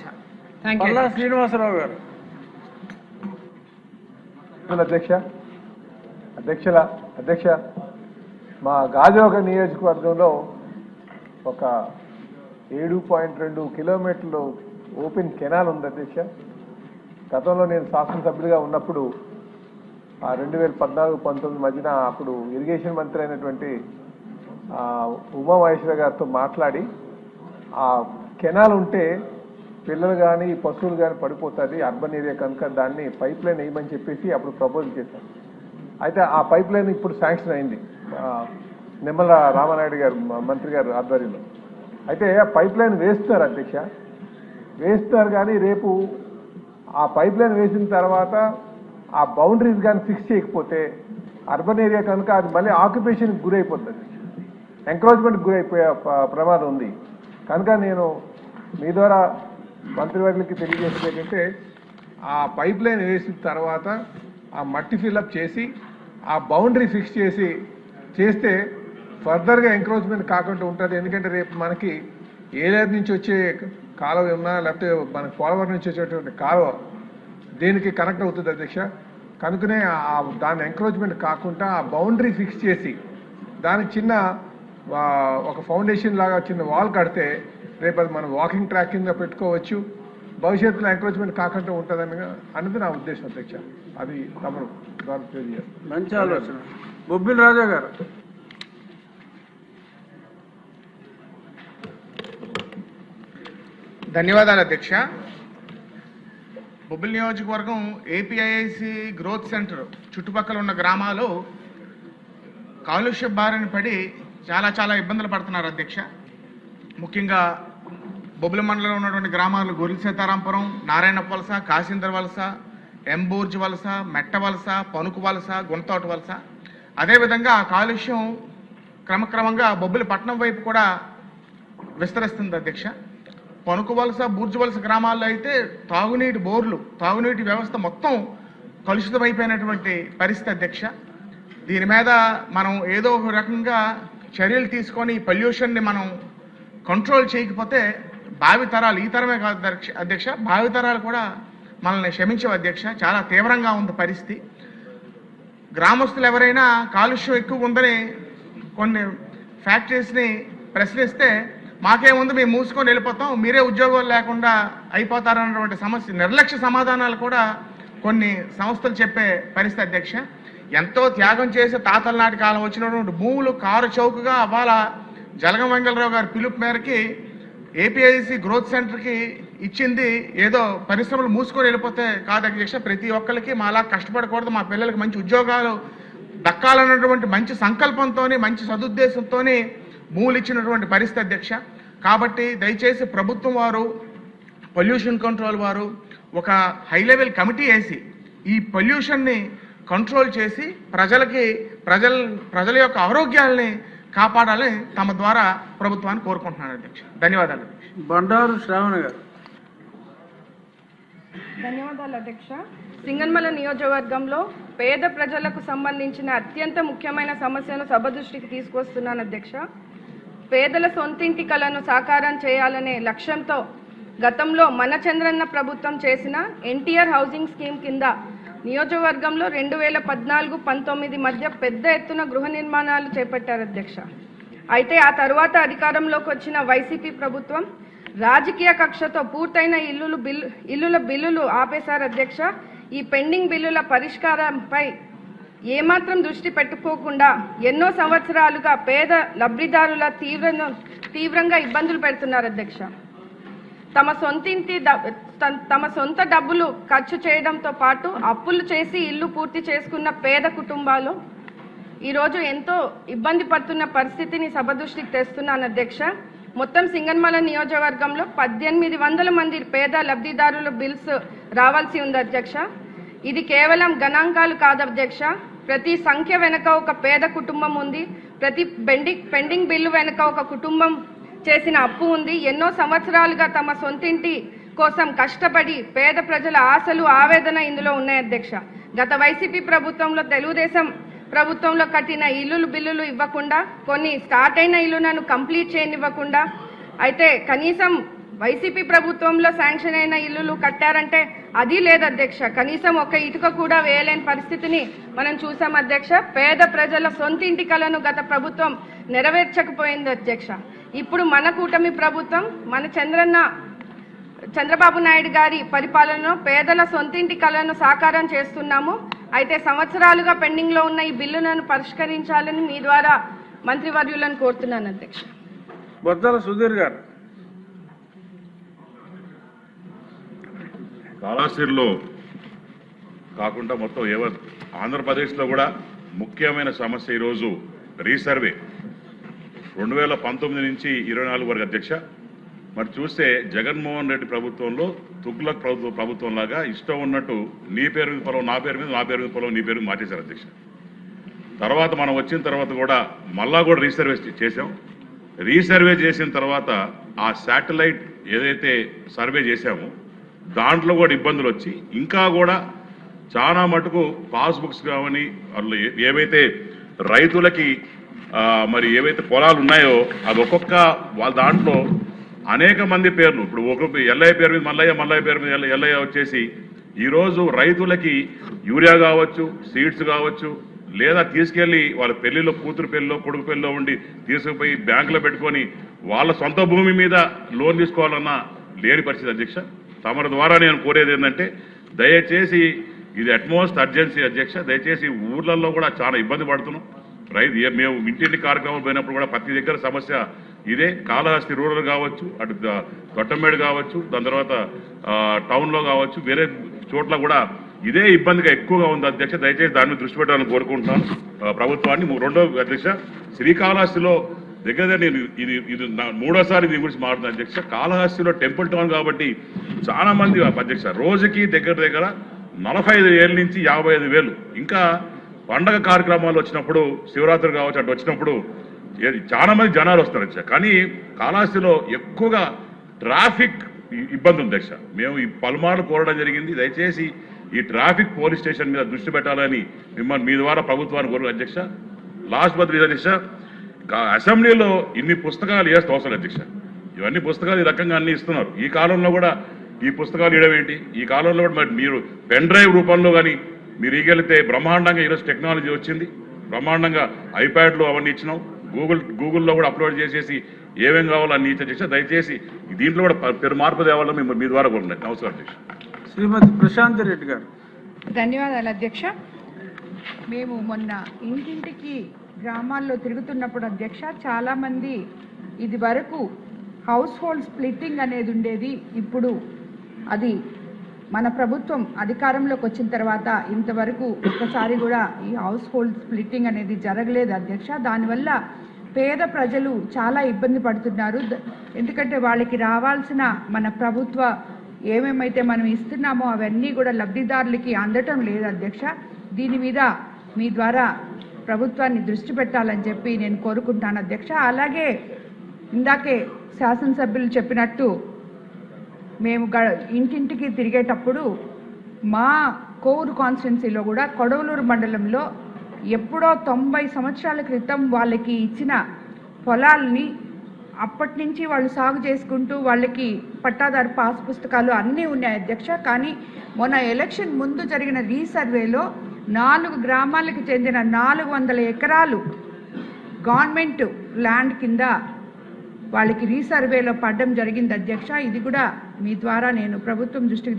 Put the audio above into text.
అధ్యక్ష. Thank you. Srinivasarao గారు. అధ్యక్ష మా గాజువాక నియోజకవర్గంలో ఒక 7.2 కిలోమీటర్లు ఓపెన్ కెనాల్ ఉంది అధ్యక్ష. గతంలో నేను శాసనసభ్యుడిగా ఉన్నప్పుడు 2014-19 మధ్యన అప్పుడు ఇరిగేషన్ మంత్రి అయినటువంటి ఉమామహేశ్వర గారితో మాట్లాడి ఆ కెనాల్ ఉంటే పిల్లలు కానీ పశువులు కానీ పడిపోతుంది అర్బన్ ఏరియా కనుక దాన్ని పైప్ లైన్ వేయమని చెప్పేసి అప్పుడు ప్రపోజ్ చేశాను. అయితే ఆ పైప్ లైన్ ఇప్పుడు శాంక్షన్ అయింది నిమ్మల రామానాయుడు గారు మంత్రి గారు ఆధ్వర్యంలో. అయితే ఆ పైప్ లైన్ వేస్తున్నారు అధ్యక్ష, వేస్తున్నారు కానీ రేపు ఆ పైప్ లైన్ వేసిన తర్వాత ఆ బౌండరీస్ కానీ ఫిక్స్ చేయకపోతే అర్బన్ ఏరియా కనుక అది మళ్ళీ ఆక్యుపేషన్కి గురైపోతుంది, ఎంక్రోచ్మెంట్కి గురైపోయే ప్రమాదం ఉంది. కనుక నేను మీ ద్వారా మంత్రివర్యులకి తెలియజేసేది ఏంటంటే ఆ పైప్ లైన్ వేసిన తర్వాత ఆ మట్టి ఫిల్అప్ చేసి ఆ బౌండరీ ఫిక్స్ చేస్తే ఫర్దర్గా ఎంక్రోచ్మెంట్ కాకుండా ఉంటుంది. ఎందుకంటే రేపు మనకి ఏలేరు నుంచి వచ్చే కాలువ ఉన్నా లేకపోతే మనకి పోలవరం నుంచి వచ్చేటువంటి కాలువ దేనికి కనెక్ట్ అవుతుంది అధ్యక్ష. కనుకనే దాని ఎంక్రోచ్మెంట్ కాకుండా ఆ బౌండరీ ఫిక్స్ చేసి దానికి చిన్న ఒక ఫౌండేషన్ లాగా చిన్న వాల్ కడితే రేపు అది మనం వాకింగ్ ట్రాక్ కింద పెట్టుకోవచ్చు, భవిష్యత్తులో ఎంక్రోచ్మెంట్ కాకుండా ఉంటుందని అన్నది నా ఉద్దేశం అధ్యక్ష. అది తమరు ద్వారా తెలియజేస్తాను. మంచి ఆలోచన. బొబ్బిలి రాజా గారు. ధన్యవాదాలు అధ్యక్ష. బొబ్బిలి నియోజకవర్గం ఏపీఐఐసి గ్రోత్ సెంటర్ చుట్టుపక్కల ఉన్న గ్రామాలు కాలుష్య బారిన పడి చాలా ఇబ్బందులు పడుతున్నారు అధ్యక్ష. ముఖ్యంగా బొబ్బిలి మండలంలో ఉన్నటువంటి గ్రామాలు గొర్రెల సీతారాంపురం, నారాయణ వలస, కాశీందర్ వలస, ఎంబూర్జ్ వలస, మెట్ట వలస, పనుకు వలస, గుంతోట వలస. అదేవిధంగా ఆ కాలుష్యం క్రమక్రమంగా బొబ్బిలి పట్టణం వైపు కూడా విస్తరిస్తుంది అధ్యక్ష. పనుకు వలస, బూర్జు వలస గ్రామాల్లో అయితే తాగునీటి బోర్లు, తాగునీటి వ్యవస్థ మొత్తం కలుషితమైపోయినటువంటి పరిస్థితి అధ్యక్ష. దీని మీద మనం ఏదో ఒక రకంగా చర్యలు తీసుకొని ఈ పొల్యూషన్ని మనం కంట్రోల్ చేయకపోతే భావితరాలు, ఈ తరమే కాదు అధ్యక్ష, భావితరాలు కూడా మనల్ని క్షమించవు అధ్యక్ష. చాలా తీవ్రంగా ఉంది పరిస్థితి. గ్రామస్తులు ఎవరైనా కాలుష్యం ఎక్కువ ఉందని కొన్ని ఫ్యాక్టరీస్ని ప్రశ్నిస్తే మాకేముంది మేము మూసుకొని వెళ్ళిపోతాం, మీరే ఉద్యోగాలు లేకుండా అయిపోతారన్నటువంటి సమస్య, నిర్లక్ష్య సమాధానాలు కూడా కొన్ని సంస్థలు చెప్పే పరిస్థితి అధ్యక్ష. ఎంతో త్యాగం చేసి తాతల నాటి కాలం వచ్చినటువంటి భూములు కారు చౌకగా అవాళ జలగం వెంగళరావు గారి పిలుపు మేరకి ఏపీఐసి గ్రోత్ సెంటర్కి ఇచ్చింది ఏదో పరిశ్రమలు మూసుకొని వెళ్ళిపోతే కాదు అధ్యక్ష. ప్రతి ఒక్కరికి మాలా కష్టపడకూడదు, మా పిల్లలకి మంచి ఉద్యోగాలు దక్కాలన్నటువంటి మంచి సంకల్పంతో, మంచి సదుద్దేశంతో భూములు ఇచ్చినటువంటి పరిస్థితి అధ్యక్ష. కాబట్టి దయచేసి ప్రభుత్వం వారు, పొల్యూషన్ కంట్రోల్ వారు ఒక హై లెవెల్ కమిటీ వేసి ఈ పొల్యూషన్ని కంట్రోల్ చేసి ప్రజల యొక్క ఆరోగ్యాలని కాపాడాలని తమ ద్వారా ప్రభుత్వాన్ని కోరుకుంటున్నాను అధ్యక్ష. ధన్యవాదాలు. బండారు శ్రావణ గారు. ధన్యవాదాలు అధ్యక్ష. సింగనమల నియోజకవర్గంలో పేద ప్రజలకు సంబంధించిన అత్యంత ముఖ్యమైన సమస్యను సభ దృష్టికి తీసుకొస్తున్నాను అధ్యక్ష. పేదల సొంతింటి కలను సాకారం చేయాలనే లక్ష్యంతో గతంలో మన చంద్రన్న ప్రభుత్వం చేసిన ఎన్టీఆర్ హౌసింగ్ స్కీమ్ కింద నియోజకవర్గంలో 2014-19 మధ్య పెద్ద ఎత్తున గృహ నిర్మాణాలు చేపట్టారు అధ్యక్ష. అయితే ఆ తర్వాత అధికారంలోకి వచ్చిన వైసీపీ ప్రభుత్వం రాజకీయ కక్షతో పూర్తయిన ఇల్లుల బిల్లులు ఆపేశారు అధ్యక్ష. ఈ పెండింగ్ బిల్లుల పరిష్కారంపై ఏమాత్రం దృష్టి పెట్టుకోకుండా ఎన్నో సంవత్సరాలుగా పేద లబ్ధిదారుల తీవ్రంగా ఇబ్బందులు పెడుతున్నారు అధ్యక్ష. తమ సొంత డబ్బులు ఖర్చు చేయడంతో పాటు అప్పులు చేసి ఇల్లు పూర్తి చేసుకున్న పేద కుటుంబాలు ఈరోజు ఎంతో ఇబ్బంది పడుతున్న పరిస్థితిని సభ దృష్టికి తెస్తున్నాను అధ్యక్ష. మొత్తం సింగనమల నియోజకవర్గంలో 1800 మంది పేద లబ్ధిదారుల బిల్స్ రావాల్సి ఉంది అధ్యక్ష. ఇది కేవలం గణాంకాలు కాదు అధ్యక్ష. ప్రతి సంఖ్య వెనుక ఒక పేద కుటుంబం ఉంది, ప్రతి పెండింగ్ బిల్లు వెనుక ఒక కుటుంబం చేసిన అప్పు ఉంది. ఎన్నో సంవత్సరాలుగా తమ సొంతింటి కోసం కష్టపడి పేద ప్రజల ఆశలు, ఆవేదన ఇందులో ఉన్నాయి అధ్యక్ష. గత వైసీపీ ప్రభుత్వంలో, తెలుగుదేశం ప్రభుత్వంలో కట్టిన బిల్లులు ఇవ్వకుండా, కొన్ని స్టార్ట్ అయిన ఇల్లులను కంప్లీట్ చేయనివ్వకుండా, అయితే కనీసం వైసీపీ ప్రభుత్వంలో శాంక్షన్ అయిన ఇల్లులు కట్టారంటే అది లేదు అధ్యక్ష. కనీసం ఒక్క ఇటుక కూడా వేయలేని పరిస్థితిని మనం చూసాం అధ్యక్ష. పేద ప్రజల సొంతింటి కలను గత ప్రభుత్వం నెరవేర్చకపోయింది అధ్యక్ష. ఇప్పుడు మన కూటమి ప్రభుత్వం మన చంద్రబాబు నాయుడు గారి పరిపాలనలో పేదల సొంతింటి కలను సాకారం చేస్తున్నాము. అయితే సంవత్సరాలుగా పెండింగ్ లో ఉన్న ఈ బిల్లులను పరిష్కరించాలని మీ ద్వారా మంత్రివర్యులను కోరుతున్నాను అధ్యక్ష. బొద్దల సుధీర్ గారు. కాళాశ్రీలో కాకుండా మొత్తం ఆంధ్రప్రదేశ్లో కూడా ముఖ్యమైన సమస్య ఈరోజు రీసర్వే 2019 నుంచి 24 వరకు అధ్యక్ష. మరి చూస్తే జగన్మోహన్ రెడ్డి ప్రభుత్వంలో తుగ్లక్ ప్రభుత్వం లాగా ఇష్టం ఉన్నట్టు నీ పేరు మీద పొలం నా పేరు మీద, నా పేరు మీద పొలం నీ పేరు మీద మార్చేశారు అధ్యక్ష. తర్వాత మనం వచ్చిన తర్వాత కూడా మళ్ళా కూడా రీసర్వే చేసాం. రీసర్వే చేసిన తర్వాత ఆ శాటిలైట్ ఏదైతే సర్వే చేశామో దాంట్లో కూడా ఇబ్బందులు వచ్చి ఇంకా కూడా చాలా మటుకు పాస్బుక్స్ కావని వాళ్ళు ఏవైతే రైతులకి మరి ఏవైతే పొలాలు ఉన్నాయో అది ఒక్కొక్క వాళ్ళ దాంట్లో అనేక మంది పేర్లు, ఇప్పుడు ఒక ఎల్లయ్య పేరు మీద మల్లయ్య, మల్లయ్య పేరు మీద ఎల్లయ్య వచ్చేసి ఈరోజు రైతులకి యూరియా కావచ్చు, సీడ్స్ కావచ్చు, లేదా తీసుకెళ్లి వాళ్ళ పెళ్లిలో, కూతురు పెళ్లిలో, కొడుకు పెళ్లిలో ఉండి తీసుకుపోయి బ్యాంకులో పెట్టుకొని వాళ్ళ సొంత భూమి మీద లోన్ తీసుకోవాలన్నా లేని పరిస్థితి అధ్యక్ష. తమరి ద్వారా నేను కోరేది ఏంటంటే దయచేసి ఇది అట్మోస్ట్ అర్జెన్సీ అధ్యక్ష. దయచేసి ఊర్లలో కూడా చాలా ఇబ్బంది పడుతున్నాం. మేము ఇంటింటి కార్యక్రమాలు పోయినప్పుడు కూడా ప్రతి దగ్గర సమస్య ఇదే. కాళహస్తి రూరల్ కావచ్చు, అటు తొట్టంబేడు కావచ్చు, దాని తర్వాత టౌన్లో కావచ్చు, వేరే చోట్ల కూడా ఇదే ఇబ్బందిగా ఎక్కువగా ఉంది అధ్యక్ష. దయచేసి దాన్ని దృష్టి పెట్టాలని కోరుకుంటున్నాను ప్రభుత్వాన్ని. రెండో అధ్యక్ష, శ్రీకాళహస్తిలో దగ్గర నేను ఇది మూడోసారి దీని గురించి మాట్లాడుతున్నాను అధ్యక్ష. కాళహస్తిలో టెంపుల్ టౌన్ కాబట్టి చాలా మంది అధ్యక్ష రోజుకి దగ్గర 45,000 నుంచి 55,000 ఇంకా పండగ కార్యక్రమాలు వచ్చినప్పుడు, శివరాత్రి కావచ్చు, అటు వచ్చినప్పుడు చాలా మంది జనాలు వస్తారు అధ్యక్ష. కానీ కాళహస్తిలో ఎక్కువగా ట్రాఫిక్ ఇబ్బంది ఉంది అధ్యక్ష. మేము ఈ పలుమార్లు కోరడం జరిగింది. దయచేసి ఈ ట్రాఫిక్ పోలీస్ స్టేషన్ మీద దృష్టి పెట్టాలని మిమ్మల్ని మీ ద్వారా ప్రభుత్వాన్ని కోరు అధ్యక్ష. లాస్ట్ బట్ అధ్యక్ష, అసెంబ్లీలో ఇన్ని పుస్తకాలు వేస్తే అవసరం అధ్యక్ష. ఇవన్నీ పుస్తకాలు ఈ రకంగా అన్ని ఇస్తున్నారు. ఈ కాలంలో కూడా ఈ పుస్తకాలు ఇవ్వడం ఏంటి? ఈ కాలంలో కూడా మరి మీరు పెన్ డ్రైవ్ రూపంలో కానీ మీరు ఇగలితే బ్రహ్మాండంగా ఈరోజు టెక్నాలజీ వచ్చింది. బ్రహ్మాండంగా ఐప్యాడ్లు అవన్నీ ఇచ్చినాం. గూగుల్లో కూడా అప్లోడ్ చేసేసి ఏమేం కావాలో అన్ని ఇచ్చే. దయచేసి దీంట్లో కూడా పెరు మార్పు తేవాలని మీ ద్వారా కోరుతున్నాను. నమస్కారం అధ్యక్ష. శ్రీమతి ప్రశాంత్ రెడ్డి గారు. ధన్యవాదాలు అధ్యక్ష. మేము మొన్న ఇంటింటికి గ్రామాల్లో తిరుగుతున్నప్పుడు అధ్యక్ష చాలామంది ఇది వరకు హౌస్ హోల్డ్ స్ప్లిట్టింగ్ అనేది ఉండేది. ఇప్పుడు అది మన ప్రభుత్వం అధికారంలోకి వచ్చిన తర్వాత ఇంతవరకు ఒక్కసారి కూడా ఈ హౌస్ హోల్డ్ స్ప్లిట్టింగ్ అనేది జరగలేదు అధ్యక్ష. దానివల్ల పేద ప్రజలు చాలా ఇబ్బంది పడుతున్నారు. ఎందుకంటే వాళ్ళకి రావాల్సిన మన ప్రభుత్వ ఏమేమైతే మనం ఇస్తున్నామో అవన్నీ కూడా లబ్ధిదారులకి అందటం లేదు అధ్యక్ష. దీని మీద మీ ద్వారా ప్రభుత్వాన్ని దృష్టి పెట్టాలని చెప్పి నేను కోరుకుంటాను అధ్యక్ష. అలాగే ఇందాకే శాసనసభ్యులు చెప్పినట్టు మేము ఇంటింటికి తిరిగేటప్పుడు మా కోవూరు కాన్స్టిట్యున్సీలో కూడా కొడవలూరు మండలంలో ఎప్పుడో 90 సంవత్సరాల క్రితం వాళ్ళకి ఇచ్చిన పొలాలని అప్పటి నుంచి వాళ్ళు సాగు చేసుకుంటూ వాళ్ళకి పట్టాదారు పాస్ పుస్తకాలు అన్నీ ఉన్నాయి అధ్యక్ష. కానీ మొన్న ఎలక్షన్ ముందు జరిగిన రీసర్వేలో 4 గ్రామాలకు చెందిన 400 ఎకరాలు గవర్నమెంట్ ల్యాండ్ కింద వాళ్ళకి రీసర్వేలో పడడం జరిగింది అధ్యక్ష. ఇది కూడా మీ ద్వారా నేను ప్రభుత్వం దృష్టికి